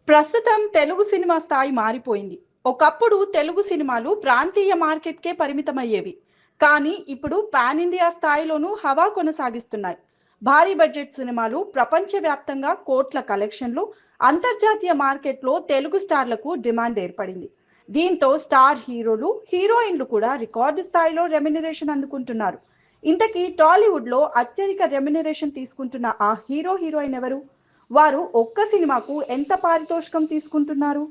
ప్రస్తుతం తెలుగు సినిమా స్థాయి మారిపోయింది. ఒకప్పుడు తెలుగు సినిమాలు ప్రాంతీయ మార్కెట్‌కే పరిమితమయ్యేవి. కానీ ఇప్పుడు పాన్ ఇండియా స్థాయిలోనూ హవా కొనసాగిస్తున్నాయి. భారీ బడ్జెట్ సినిమాలు ప్రపంచవ్యాప్తంగా కోట్ల కలెక్షన్లు, అంతర్జాతీయ మార్కెట్‌లో తెలుగు స్టార్లకు డిమాండ్ ఏర్పడింది. దీంతో స్టార్ హీరోలు, హీరోయిన్‌లు కూడా రికార్డు స్థాయిలో రెమ్యునరేషన్ అందుకుంటున్నారు. ఇంతకీ టాలీవుడ్‌లో అత్యధిక రెమ్యునరేషన్ తీసుకుంటున్న ఆ హీరో, హీరోయిన్ ఎవరు? వారు ఒక్క సినిమాకు ఎంత పారితోషికం తీసుకుంటున్నారు?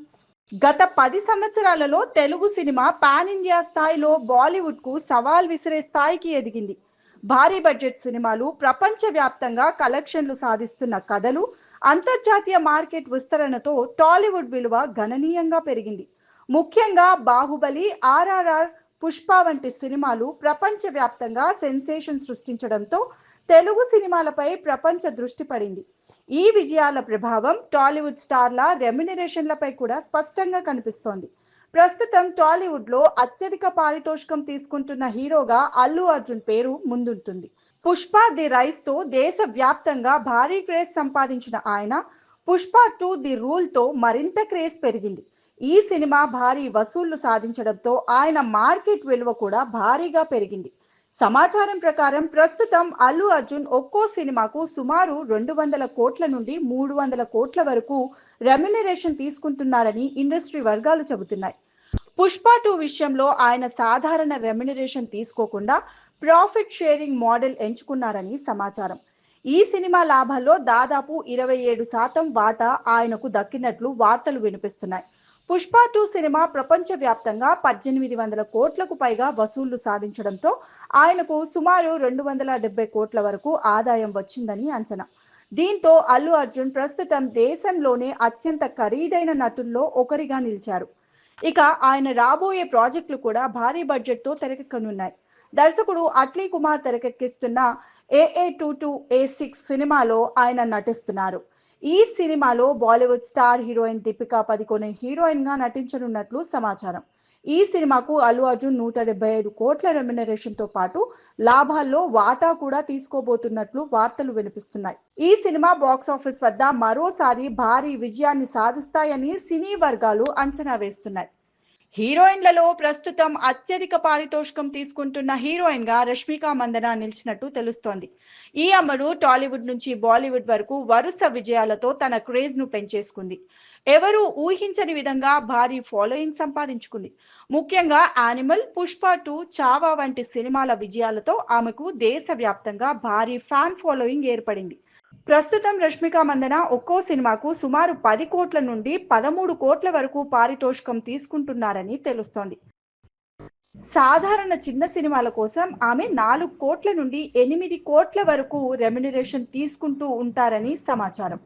గత 10 సంవత్సరాలలో తెలుగు సినిమా పాన్ ఇండియా స్థాయిలో బాలీవుడ్‌కు సవాల్ విసిరే స్థాయికి ఎదిగింది. భారీ బడ్జెట్ సినిమాలు, ప్రపంచవ్యాప్తంగా కలెక్షన్లు సాధిస్తున్న కథలు, అంతర్జాతీయ మార్కెట్ విస్తరణతో టాలీవుడ్ విలువ గణనీయంగా పెరిగింది. ముఖ్యంగా బాహుబలి, ఆర్ఆర్ఆర్, పుష్ప వంటి సినిమాలు ప్రపంచవ్యాప్తంగా సెన్సేషన్ సృష్టించడంతో తెలుగు సినిమాలపై ప్రపంచ దృష్టి పడింది. ఈ విజయాల ప్రభావం టాలీవుడ్ స్టార్ల రెమ్యునరేషన్లపై కూడా స్పష్టంగా కనిపిస్తోంది. ప్రస్తుతం టాలీవుడ్లో అత్యధిక పారితోషికం తీసుకుంటున్న హీరోగా అల్లు అర్జున్ పేరు ముందుంటుంది. పుష్ప ది రైస్తో దేశవ్యాప్తంగా భారీ క్రేజ్ సంపాదించిన ఆయన పుష్ప 2 ది రూల్తో మరింత క్రేజ్ పెరిగింది. ఈ సినిమా భారీ వసూళ్లు సాధించడంతో ఆయన మార్కెట్ విలువ కూడా భారీగా పెరిగింది. సమాచారం ప్రకారం ప్రస్తుతం అల్లు అర్జున్ ఒక్కో సినిమాకు సుమారు 200 కోట్ల నుండి 300 కోట్ల వరకు రెమ్యునరేషన్ తీసుకుంటున్నారని ఇండస్ట్రీ వర్గాలు చెబుతున్నాయి. పుష్ప 2 విషయంలో ఆయన సాధారణ రెమ్యునరేషన్ తీసుకోకుండా ప్రాఫిట్ షేరింగ్ మోడల్ ఎంచుకున్నారని సమాచారం. ఈ సినిమా లాభాల్లో దాదాపు 27% వాటా ఆయనకు దక్కినట్లు వార్తలు వినిపిస్తున్నాయి. పుష్ప 2 సినిమా ప్రపంచవ్యాప్తంగా 1800 కోట్లకు పైగా వసూళ్లు సాధించడంతో ఆయనకు సుమారు 270 కోట్ల వరకు ఆదాయం వచ్చిందని అంచనా. దీంతో అల్లు అర్జున్ ప్రస్తుతం దేశంలోనే అత్యంత ఖరీదైన నటుల్లో ఒకరిగా నిలిచారు. ఇక ఆయన రాబోయే ప్రాజెక్టులు కూడా భారీ బడ్జెట్తో తెరకెక్కనున్నాయి. దర్శకుడు అట్లీ కుమార్ తెరకెక్కిస్తున్న AA22A6 సినిమాలో ఆయన నటిస్తున్నారు. ఈ సినిమాలో Bollywood star heroine Deepika Padukone heroine గా నటించనున్నట్లు సమాచారం. ఈ సినిమాకు అల్లు అర్జున్ 175 కోట్ల రెమ్యునరేషన్ తో పాటు లాభాల్లో వాటా కూడా తీసుకోబోతున్నట్లు వార్తలు వినిపిస్తున్నాయి. ఈ సినిమా బాక్సాఫీస్ వద్ద మరోసారి భారీ విజయాన్ని సాధిస్తాయని సినీ వర్గాలు అంచనా వేస్తున్నాయి. హీరోయిన్లలో ప్రస్తుతం అత్యధిక పారితోషికం తీసుకుంటున్న హీరోయిన్ గా రష్మిక మందన నిలిచినట్టు తెలుస్తోంది. ఈ అమ్మడు టాలీవుడ్ నుంచి బాలీవుడ్ వరకు వరుస విజయాలతో తన క్రేజ్ ను పెంచేసుకుంది. ఎవరూ ఊహించని విధంగా భారీ ఫాలోయింగ్ సంపాదించుకుంది. ముఖ్యంగా యానిమల్, పుష్ప 2, చావా వంటి సినిమాల విజయాలతో ఆమెకు దేశవ్యాప్తంగా భారీ ఫ్యాన్ ఫాలోయింగ్ ఏర్పడింది. ప్రస్తుతం రష్మిక మందన ఒక్కో సినిమాకు సుమారు 10 కోట్ల నుండి 13 కోట్ల వరకు పారితోషికం తీసుకుంటున్నారని తెలుస్తోంది. సాధారణ చిన్న సినిమాల కోసం ఆమె 4 కోట్ల నుండి 8 కోట్ల వరకు రెమ్యునరేషన్ తీసుకుంటూ ఉంటారని సమాచారం.